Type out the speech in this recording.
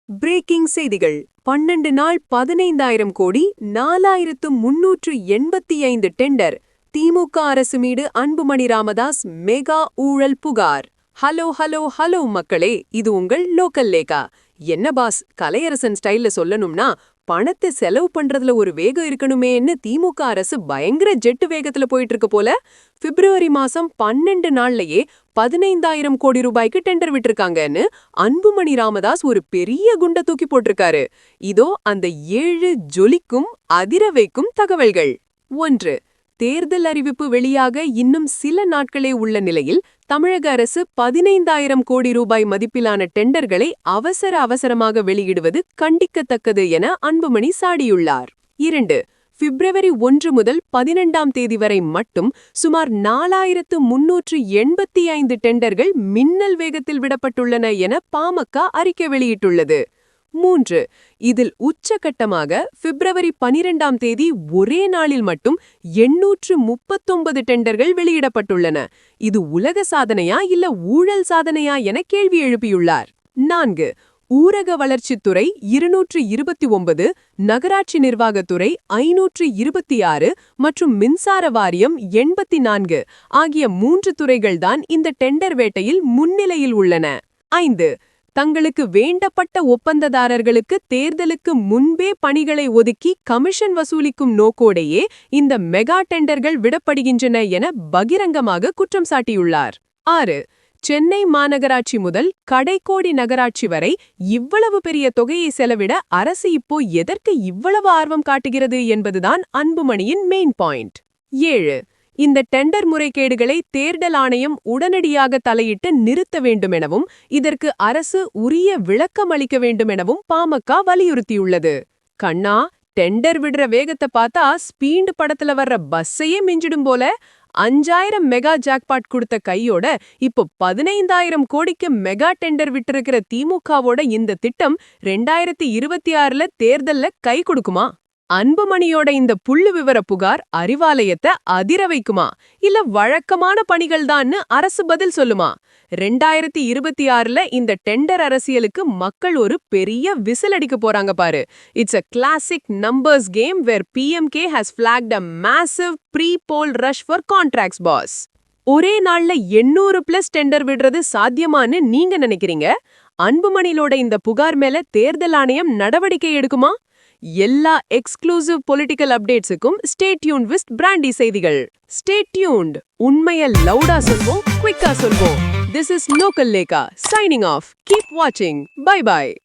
Braking செய்திகள் 12 நாள் 15,000 கோடி 4,385 டெண்டர் திமுக அரசு மீது அன்புமணி ராமதாஸ் மெகா ஊழல் புகார். ஹலோ ஹலோ ஹலோ மக்களே, இது உங்கள் லோக்கல் லேகா. என்ன பாஸ், கலையரசன் ஸ்டைல்ல சொல்லணும்னா பணத்தை செலவு பண்றதுல ஒரு வேகம் இருக்கணுமேன்னு திமுக அரசு பயங்கர ஜெட்டு வேகத்துல போயிட்டு இருக்கு போல. பிப்ரவரி மாசம் 12 நாள்லயே 15,000 கோடி ரூபாய்க்கு டெண்டர் விட்டிருக்காங்கன்னு அன்புமணி ராமதாஸ் ஒரு பெரிய குண்ட தூக்கி போட்டிருக்காரு. இதோ அந்த 7 ஜொலிக்கும் அதிர வைக்கும் தகவல்கள். 1. தேர்தல் அறிவிப்பு வெளியாக இன்னும் சில நாட்களே உள்ள நிலையில் தமிழக அரசு 15,000 கோடி ரூபாய் மதிப்பிலான டெண்டர்களை அவசரமாக வெளியிடுவது கண்டிக்கத்தக்கது என அன்புமணி சாடியுள்ளார். 2. பிப்ரவரி 1 முதல் 12ஆம் தேதி வரை மட்டும் சுமார் 4,385 டெண்டர்கள் மின்னல் வேகத்தில் விடப்பட்டுள்ளன என பாமக அறிக்கை வெளியிட்டுள்ளது. 3. இதில் உச்சகட்டமாக பிப்ரவரி 12ஆம் தேதி ஒரே நாளில் மட்டும் 839 டெண்டர்கள் வெளியிடப்பட்டுள்ளன. இது உலக சாதனையா இல்ல ஊழல் சாதனையா என கேள்வி எழுப்பியுள்ளார். 4. ஊரக வளர்ச்சித்துறை 229, நகராட்சி நிர்வாகத்துறை 526 மற்றும் மின்சார வாரியம் 84 ஆகிய 3 துறைகள்தான் இந்த டெண்டர் வேட்டையில் முன்னிலையில் உள்ளன. 5. தங்களுக்கு வேண்டப்பட்ட ஒப்பந்ததாரர்களுக்கு தேர்தலுக்கு முன்பே பணிகளை ஒதுக்கி கமிஷன் வசூலிக்கும் நோக்கோடையே இந்த மெகா டெண்டர்கள் விடப்படுகின்றன என பகிரங்கமாக குற்றம் சாட்டியுள்ளார். 6. சென்னை மாநகராட்சி முதல் கடைக்கோடி நகராட்சி வரை இவ்வளவு பெரிய தொகையை செலவிட அரசு இப்போ எதற்கு இவ்வளவு ஆர்வம் காட்டுகிறது என்பதுதான் அன்புமணியின் மெயின் பாயிண்ட். 7. இந்த டெண்டர் முறைகேடுகளை தேர்தல் ஆணையம் உடனடியாக தலையிட்டு நிறுத்த வேண்டுமெனவும் இதற்கு அரசு உரிய விளக்கம் அளிக்க வேண்டுமெனவும் பாமக வலியுறுத்தியுள்ளது. கண்ணா, டெண்டர் விடுற வேகத்தை பார்த்தா ஸ்பீட் படத்துல வர்ற பஸ்ஸையே மிஞ்சிடும் போல. 5,000 மெகா ஜாக்பாட் கொடுத்த கையோட இப்போ 15,000 கோடிக்கு மெகா டெண்டர் விட்டிருக்கிற திமுகவோட இந்த திட்டம் 2026ல தேர்தல்ல கை கொடுக்குமா? அன்புமணியோட இந்த புள்ளு விவர புகார் அறிவாலயத்தை அதிர வைக்குமா இல்ல வழக்கமான பணிகள்தான்னு அரசு பதில் சொல்லுமா? 2026ல இந்த டெண்டர் அரசியலுக்கு மக்கள் ஒரு பெரிய விசில் அடிக்க போறாங்க பாரு. It's a classic numbers game where PMK has flagged a massive pre-poll rush for contracts boss. ஒரே நாள்ல 800+ டெண்டர் விடுறது சாத்தியமான்னு நீங்க நினைக்கிறீங்க? அன்புமணியோட இந்த புகார் மேல தேர்தல் ஆணையம் நடவடிக்கை எடுக்குமா? எல்லா எக்ஸ்க்ளூசிவ் பொலிட்டிக்கல் அப்டேட்ஸுக்கும் ஸ்டே டியூன்ட் வித் பிராண்டி செய்திகள். Stay tuned. உண்மையை லவுடா சொல்வோம், குயிக்கா சொல்வோம். This is Local Leka signing off. Keep watching. Bye bye.